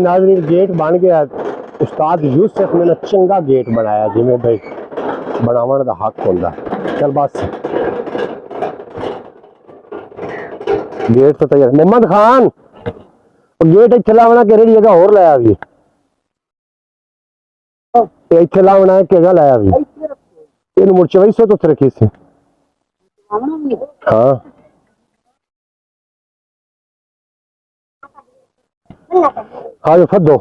नाज़रीन गेट बन गया। उस्ताद यूसुफ ने चंगा गेट बनाया जिमें भाई बनावन का हक होंदा। चल बस गेट तो तैयार। मोहम्मद खान गेट इत्थे लावना केड़ी जगह होर लाया भी इत्थे लावना है केगा लाया भी इन मुड़ चवई तो रखी सी। हाँ हाँ जो फदो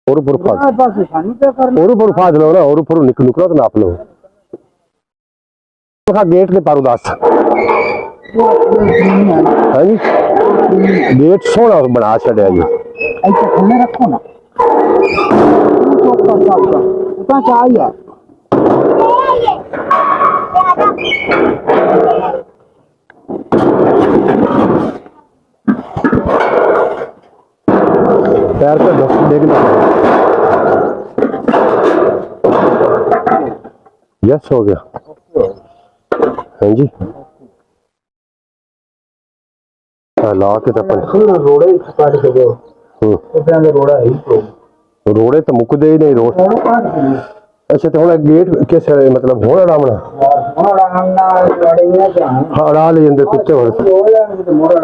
और ऊपर फाद लो ना और ऊपर निकलो तो नाप लो। गेट ने पारू दस हाँ जी गेट सोहना बना छड़िया जी। रखो ना पैर पे देख यस हो गया। हाँ जी ला के रोड़े रोड़े तो मुकदे ही नहीं रोड। अच्छा तो हम गेट किस मतलब होना डामना हाँ अड़ा ले जाते कुत्ते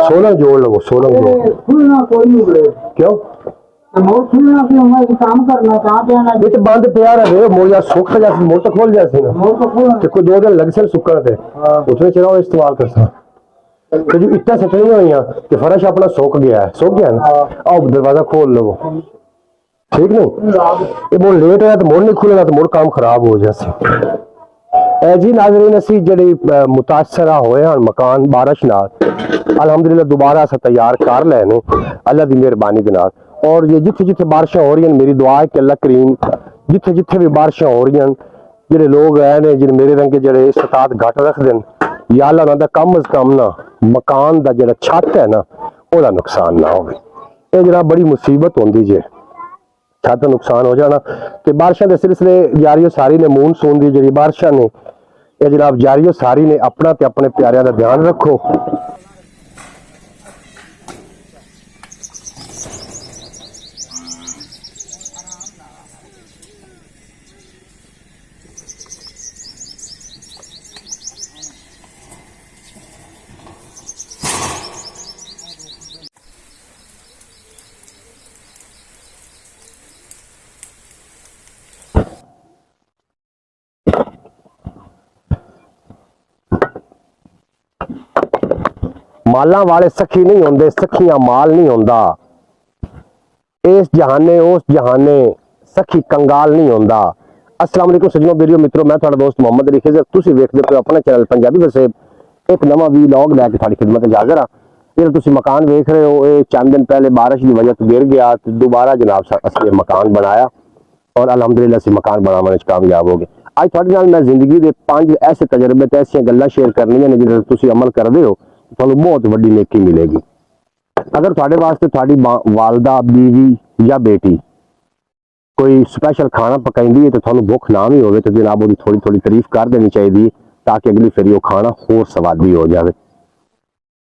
16 जोड़ लो 16 जोड़ क्यों काम करना बंद प्यार है मोड़ या सुख जा मोड़ तो खोल जाती ना कोई 2 दिन लग से सुखण थे उसमें चला इस्तेमाल करता तो जो इतना सटनी हुई कि फर्श अपना सूख गया ना आओ दरवाजा खोल लो ठीक नहीं ये मोड़ लेट है तो मोड़ नहीं खुलेगा तो मोड़ काम खराब हो जाए। जी नाज़रीन असी जिहड़े मुतासरा होए हैं मकान बारिश नाल अलहमदुलिल्लाह दोबारा अस तैयार कर लेने अल्लाह की मेहरबानी दे नाल। और ये जिथे जिथे बारिशां हो रही हैं मेरी दुआ है कि अल्लाह करीम जिथे जिथे भी बारिशां हो रही हैं जिहड़े लोग है ने जिहड़े मेरे रंगे जिहड़े इस्तात घट रखदे न या अल्लाह उन्हां दा कम अज कम ना मकान दा जिहड़ा छत है ना ओहदा नुकसान ना होवे। ये जरा बड़ी मुसीबत होंदी जे छत नुकसान हो जाना कि बारिशां दे सिलसिले जारी सारी ने मूनसून दी जिहड़ी बारिशां ने ये जनाब जारी सारी ने अपना ते अपने प्यारिਆਂ ਦਾ ध्यान रखो। माला वाले सखी नहीं होंगे सखियां माल नहीं होंदा इस जहाने उस जहाने सखी कंगाल नहीं होंदा। अस्सलाम वालेकुम सज्जनों वीडियो मित्रों मैं थोड़ा दोस्त मोहम्मद अली खिज़र तुसी वेखदे पे अपना चैनल पंजाबी वसे एक नवा व्लॉग लैके थोड़ी खिदमत हाज़र हाँ। जेड़ा तुसी मकान वेख रहे हो ये चंद दिन पहले बारिश की वजह से गिर गया तो दोबारा जनाब असली मकान बनाया और अलहमदुलिल्लाह असी मकान बनाने कामयाब हो गए। अज थोड़े नाल मैं जिंदगी के 5 ऐसे तजर्बे ते ऐसी गल्लां शेयर करनियां ने जिहदे तुसी अमल करदे हो ਤੁਹਾਨੂੰ बहुत वड्डी नेकी मिलेगी। अगर थोड़े वास्ते थोड़ी वालदा बीवी या बेटी कोई स्पैशल खाना पकाई है तो थोड़ा भुख ना भी हो तो जनाब वो थोड़ी थोड़ी तारीफ कर देनी चाहिए ताकि अगली फेरी वो खाना होर स्वादी हो जाए।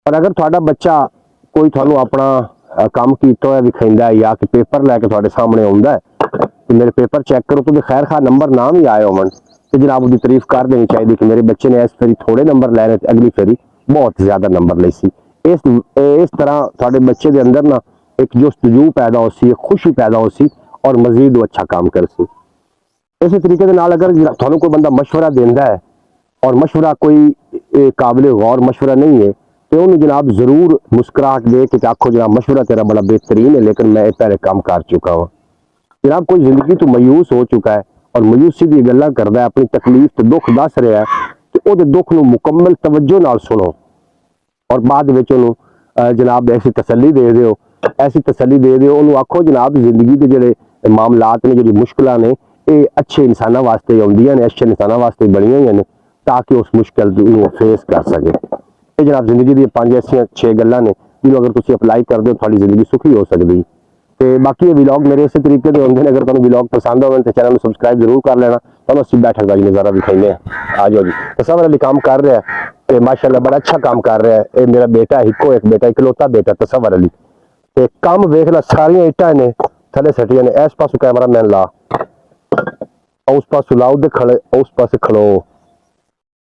और अगर थोड़ा बच्चा कोई थोड़ा अपना काम किया हुआ विखाइंदा है या कि पेपर लैके थोड़े सामने आता है तो मेरे पेपर चेक करो तो खैर खा नंबर ना भी आए होवन तो जनाब उसकी तारीफ कर देनी चाहिए कि मेरे बच्चे ने इस फेरी थोड़े नंबर लैने अगली फेरी बहुत ज्यादा नंबर ले सी। इस तरह थोड़े बच्चे के अंदर ना एक जुस्तजू पैदा हो सी एक खुशी पैदा हो सी और मजीद वो अच्छा काम कर सी। इस तरीके के नाल अगर थानू कोई बंदा मशवरा देंदा है और मशवरा कोई काबिल गौर मशवरा नहीं है तो उन्हें जनाब जरूर मुस्कुराहट दे के आखो जनाब मशवरा तेरा बड़ा बेहतरीन है लेकिन मैं पहले काम कर चुका हूँ। जनाब कोई जिंदगी तो मायूस हो चुका है और मायूसी की गल्लां करदा है अपनी तकलीफ तो दुख दस रहा है तो वो दुख नूं मुकम्मल तवज्जो नाल सुनो और बाद विच उन्होंने जनाब ऐसी तसल्ली दे दो ऐसी तसल्ली दे दो उन्होंने आखो जनाब जिंदगी के जोड़े मामलात ने जी मुश्किल ने ये अच्छे इंसानों वास्ते आउंदियां ने अच्छे इंसानों वास्ते बनिया हुई ने ताकि उस मुश्किल को फेस कर सके। ये जनाब जिंदगी दी 5 ऐसी 6 गल्लां ने जिन्होंने अगर तुम अप्लाई कर दो थोड़ी जिंदगी सुखी हो सकती। तो बाकी ये व्लॉग मेरे इस तरीके के होंगे अगर तुम्हें व्लॉग पसंद हो तो चैनल सबसक्राइब जरूर कर लेना। तो असी बैठक का नज़ारा दिखाइए आ जाओ जी। तस्वर अली काम कर रहा है तो माशाल्लाह बड़ा अच्छा काम कर रहा है। ये मेरा बेटा इको एक बेटा इकलौता बेटा तस्वर अली ਤੇ ਕੰਮ ਵੇਖ ਲੈ, ਸਾਰੀਆਂ ਇੱਟਾਂ ਨੇ ਥੱਲੇ ਸੱਟੀਆਂ ਨੇ। ਇਸ ਪਾਸੋਂ ਕੈਮਰਾਮੈਨ ਲਾ, ਉਸ ਪਾਸੋਂ ਲਾ, ਉਹਦੇ ਖੜੇ, ਉਸ ਪਾਸੇ ਖਲੋ,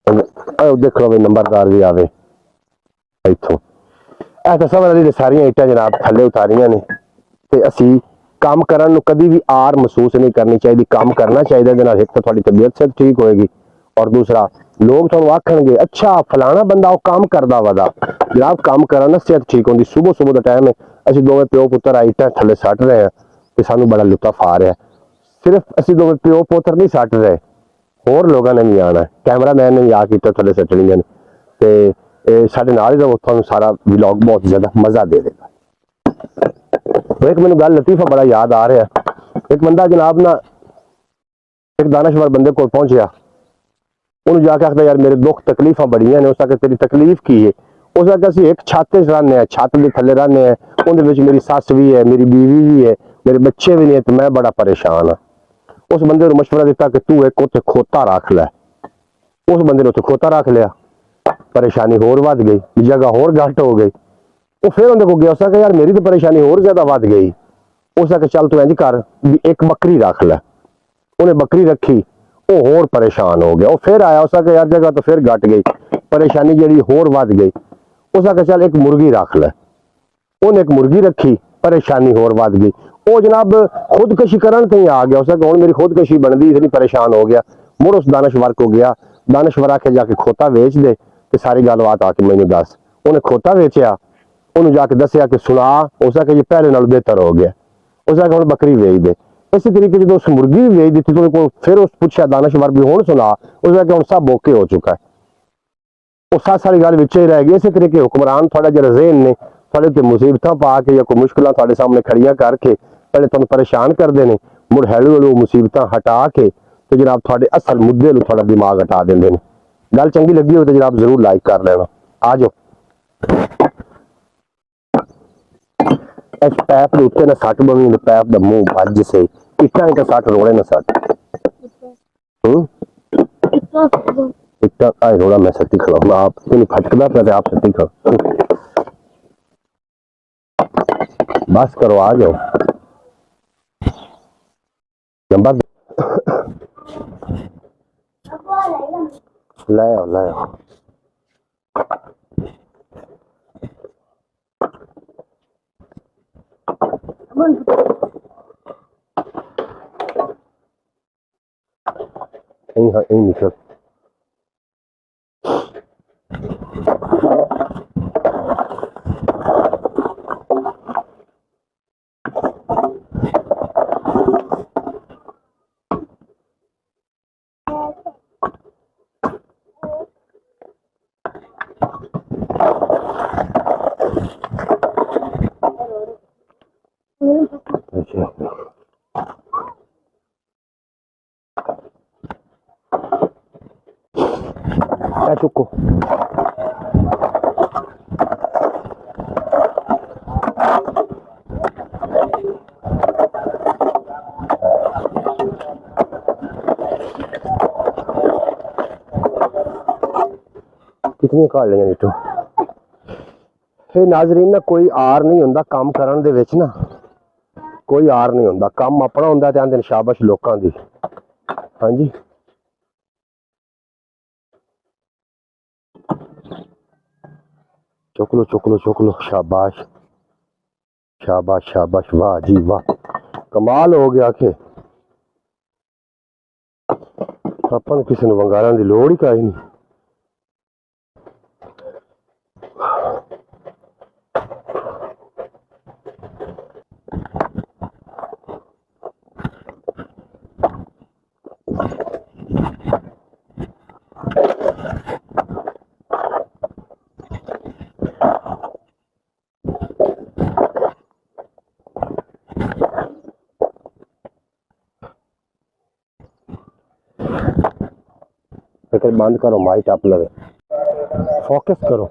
ਉਹਦੇ ਖਲੋਵੇ, ਨੰਬਰਦਾਰ ਵੀ ਆਵੇ ਇੱਥੋਂ। ਇਹ ਤਾਂ ਸਮਝ ਲਈ ਸਾਰੀਆਂ ਇੱਟਾਂ ਜਨਾਬ ਥੱਲੇ ਉਤਾਰੀਆਂ ਨੇ। ਤੇ ਅਸੀਂ ਕੰਮ ਕਰਨ ਨੂੰ ਕਦੀ ਵੀ ਆਰ ਮਹਿਸੂਸ ਨਹੀਂ ਕਰਨੀ ਚਾਹੀਦੀ, ਕੰਮ ਕਰਨਾ ਚਾਹੀਦਾ। ਇਹਦੇ ਨਾਲ ਇੱਕ ਤਾਂ ਤੁਹਾਡੀ ਤਬੀਅਤ ਸਿਹਤ ਠੀਕ ਹੋਏਗੀ, ਔਰ ਦੂਸਰਾ ਲੋਕ ਤੁਹਾਨੂੰ ਆਖਣਗੇ ਅੱਛਾ ਫਲਾਣਾ ਬੰਦਾ ਉਹ ਕੰਮ ਕਰਦਾ ਵਦਾ। ਜਨਾਬ ਕੰਮ ਕਰਨ ਨਾਲ ਸਿਹਤ ਠੀਕ ਹੁੰਦੀ। ਸੁਬਹ ਦਾ ਟਾਈਮ ਹੈ, ਅਸੀਂ ਦੋਵੇਂ ਪਿਓ ਪੁੱਤਰ ਇੱਟਾਂ ਥੱਲੇ ਸੱਟ ਰਹੇ ਹਾਂ ਤੇ ਸਾਨੂੰ ਬੜਾ ਲੁਤਫ ਆ ਰਿਹਾ। ਸਿਰਫ ਅਸੀਂ ਦੋਵੇਂ ਪਿਓ ਪੁੱਤਰ ਨਹੀਂ ਸੱਟ ਰਹੇ, ਹੋਰ ਲੋਕਾਂ ਨੇ ਵੀ ਆਉਣਾ, ਕੈਮਰਾਮੈਨ ਨੇ ਵੀ ਆ ਕੇ ਇੱਟਾਂ ਥੱਲੇ ਸੱਟਣੀਆਂ ਨੇ। ਤੇ ਇਹ ਸਾਡੇ ਨਾਲ ਹੀ ਰਹੋ, ਤੁਹਾਨੂੰ ਸਾਰਾ ਵਲੌਗ ਬਹੁਤ ਜ਼ਿਆਦਾ ਮਜ਼ਾ ਦੇ ਦੇਗਾ। ਇੱਕ ਮੈਨੂੰ ਗੱਲ ਲਤੀਫਾ ਬੜਾ ਯਾਦ ਆ ਰਿਹਾ। ਇੱਕ ਬੰਦਾ ਜਨਾਬ ਨਾ ਇੱਕ ਦਾਨਸ਼ਵਰ ਬੰਦੇ ਕੋਲ ਪਹੁੰਚਿਆ, ਉਹਨੂੰ ਜਾ ਕੇ ਆਖਦਾ ਯਾਰ ਮੇਰੇ ਦੁੱਖ ਤਕਲੀਫਾਂ ਬੜੀਆਂ ਨੇ। ਉਸ ਆਖਿਆ ਤੇਰੀ ਤਕਲੀਫ ਕੀ ਹੈ? ਉਸ ਆਖਿਆ ਅਸੀਂ ਇੱਕ ਛੱਤ 'ਚ ਰਹਿੰਦੇ ਹਾਂ, ਛੱਤ ਦੇ ਥੱਲੇ ਰਹਿੰਦੇ ਹਾਂ, ਉਹਦੇ ਵਿੱਚ ਮੇਰੀ ਸੱਸ ਵੀ ਹੈ, ਮੇਰੀ ਬੀਵੀ ਵੀ ਹੈ, ਮੇਰੇ ਬੱਚੇ ਵੀ ਨੇ, ਤੇ ਮੈਂ ਬੜਾ ਪਰੇਸ਼ਾਨ ਹਾਂ। ਉਸ ਬੰਦੇ ਨੂੰ ਮਸ਼ਵਰਾ ਦਿੱਤਾ ਕਿ ਤੂੰ ਇੱਕ ਉੱਥੇ ਖੋਤਾ ਰੱਖ ਲੈ। ਉਸ ਬੰਦੇ ਨੇ ਉੱਥੇ ਖੋਤਾ ਰੱਖ ਲਿਆ, ਪਰੇਸ਼ਾਨੀ ਹੋਰ ਵੱਧ ਗਈ, ਜਗ੍ਹਾ ਹੋਰ ਘੱਟ ਹੋ ਗਈ। ਉਹ ਫਿਰ ਉਹਦੇ ਕੋਲ ਗਿਆ, ਉਸ ਆਖਿਆ ਯਾਰ ਮੇਰੀ ਤਾਂ ਪਰੇਸ਼ਾਨੀ ਹੋਰ ਜ਼ਿਆਦਾ ਵੱਧ ਗਈ। ਉਸ ਆਖਿਆ ਚੱਲ ਤੂੰ ਇੰਝ ਕਰ ਵੀ ਇੱਕ ਬੱਕਰੀ ਰੱਖ ਲੈ। ਉਹਨੇ ਬੱਕਰੀ ਰੱਖੀ, ਉਹ ਹੋਰ ਪਰੇਸ਼ਾਨ ਹੋ ਗਿਆ। ਉਹ ਫਿਰ ਆਇਆ, ਉਸ ਆਖਿਆ ਯਾਰ ਜਗ੍ਹਾ ਤਾਂ ਫਿਰ ਘਟ ਗਈ, ਪਰੇਸ਼ਾਨੀ ਜਿਹੜੀ ਹੋਰ ਵੱਧ ਗਈ। ਉਸ ਆਖਿਆ ਚੱਲ ਇੱਕ ਮੁਰਗੀ ਰੱਖ ਲੈ। ਉਹਨੇ ਇੱਕ ਮੁਰਗੀ ਰੱਖੀ, ਪਰੇਸ਼ਾਨੀ ਹੋਰ ਵੱਧ ਗਈ। ਉਹ ਜਨਾਬ ਖੁਦਕਸ਼ੀ ਕਰਨ ਤੇ ਹੀ ਆ ਗਿਆ। ਉਸ ਆਖਿਆ ਹੁਣ ਮੇਰੀ ਖੁਦਕਸ਼ੀ ਬਣਦੀ, ਇਤਨੀ ਪਰੇਸ਼ਾਨ ਹੋ ਗਿਆ। ਮੁੜ ਉਸ ਦਾਨਸ਼ਵਰ ਕੋ ਗਿਆ, ਦਾਨਸ਼ਵਰ ਆਖਿਆ ਜਾ ਕੇ ਖੋਤਾ ਵੇਚ ਦੇ ਤੇ ਸਾਰੀ ਗੱਲਬਾਤ ਆ ਕੇ ਮੈਨੂੰ ਦੱਸ। ਉਹਨੇ ਖੋਤਾ ਵੇਚਿਆ, ਉਹਨੂੰ ਜਾ ਕੇ ਦੱਸਿਆ ਕਿ ਸੁਣਾ। ਉਸ ਆਖਿਆ ਜੀ ਪਹਿਲੇ ਨਾਲੋਂ ਬਿਹਤਰ ਹੋ ਗਿਆ। ਉਸ ਆਖਿਆ ਹੁਣ ਬੱਕਰੀ ਵੇਚ ਦੇ। ਇਸੇ ਤਰੀਕੇ ਜਦੋਂ ਉਸ ਮੁਰਗੀ ਵੀ ਵੇਚ ਦਿੱਤੀ, ਉਹਦੇ ਕੋਲ ਫਿਰ ਉਸ ਪੁੱਛਿਆ ਦਾਨਸ਼ਵਰ ਵੀ ਹੁਣ ਸੁਣਾ। ਉਸ ਆਖਿਆ ਹੁਣ ਸਭ ਓਕੇ ਹੋ ਚੁੱਕਾ ਹੈ। ਉਹ ਸੱਸ ਵਾਲੀ ਗੱਲ ਵਿੱਚ ਹੀ ਰਹਿ ਗਈ। ਇਸੇ ਤਰੀਕੇ ਹੁਕਮਰਾਨ ਤੁਹਾਡਾ ਜਿਹੜਾ ਜ਼ੇਨ ਨੇ ਤੁਹਾਡੇ ਉੱਤੇ ਮੁਸੀਬਤਾਂ ਪਾ ਕੇ ਜਾਂ ਕੋਈ ਮੁਸ਼ਕਲਾਂ ਤੁਹਾਡੇ ਸਾਹਮਣੇ ਖੜੀਆਂ ਕਰਕੇ ਪਹਿਲੇ ਤੁਹਾਨੂੰ ਪਰੇਸ਼ਾਨ ਕਰਦੇ ਨੇ, ਮੁੜ ਹੌਲੀ ਹੌਲੀ ਮੁਸੀਬਤਾਂ ਹਟਾ ਕੇ ਤੇ ਜਨਾਬ ਤੁਹਾਡੇ ਅਸਲ ਮੁੱਦੇ ਨੂੰ ਤੁਹਾਡਾ ਦਿਮਾਗ ਹਟਾ ਦਿੰਦੇ ਨੇ। ਗੱਲ ਚੰਗੀ ਲੱਗੀ ਹੋਵੇ ਤਾਂ ਜਨਾਬ ਜ਼ਰੂਰ ਲਾਈਕ ਕਰ ਲੈਣਾ। ਆ ਜਾਓ। ਇਸ ਪੈਪ ਦੇ ਉੱਤੇ ਨਾ ਸੱਟ ਬਣੀ, ਪੈਪ ਦਾ ਮੂੰਹ ਵੱਜ ਸੇ ਇੱਟਾਂ ਤਾਂ ਸੱਟ ਰੋੜੇ ਨਾ ਸੱਟ ਇੱਟਾਂ ਆਏ ਰੋੜਾ ਮੈਂ ਸੱਟੀ ਖੜਾ ਆਪ ਤੈਨੂੰ ਫਟਕਦਾ ਪਿਆ ਤੇ ਆਪ ਸੱਟੀ ਖੜਾ। बस करो आ जाओ नंबर लाओ लाओ। निकल चुको कितनी काट लिया नीटू। नाजरीन ना कोई आर नहीं होंदा काम करन दे विच ना, कोई आर नहीं होंदा। काम अपना होंदा ते आंदे शाबाश लोकां दी। हाँ जी चुक लो चुक लो चुक लो। शाबाश शाबाश शाबाश वाह जी वाह, कमाल हो गया के अपन किसी ने वंगारा की लोड़ ही काई नहीं। फिर बंद करो, माइक आप लगे, फोकस करो।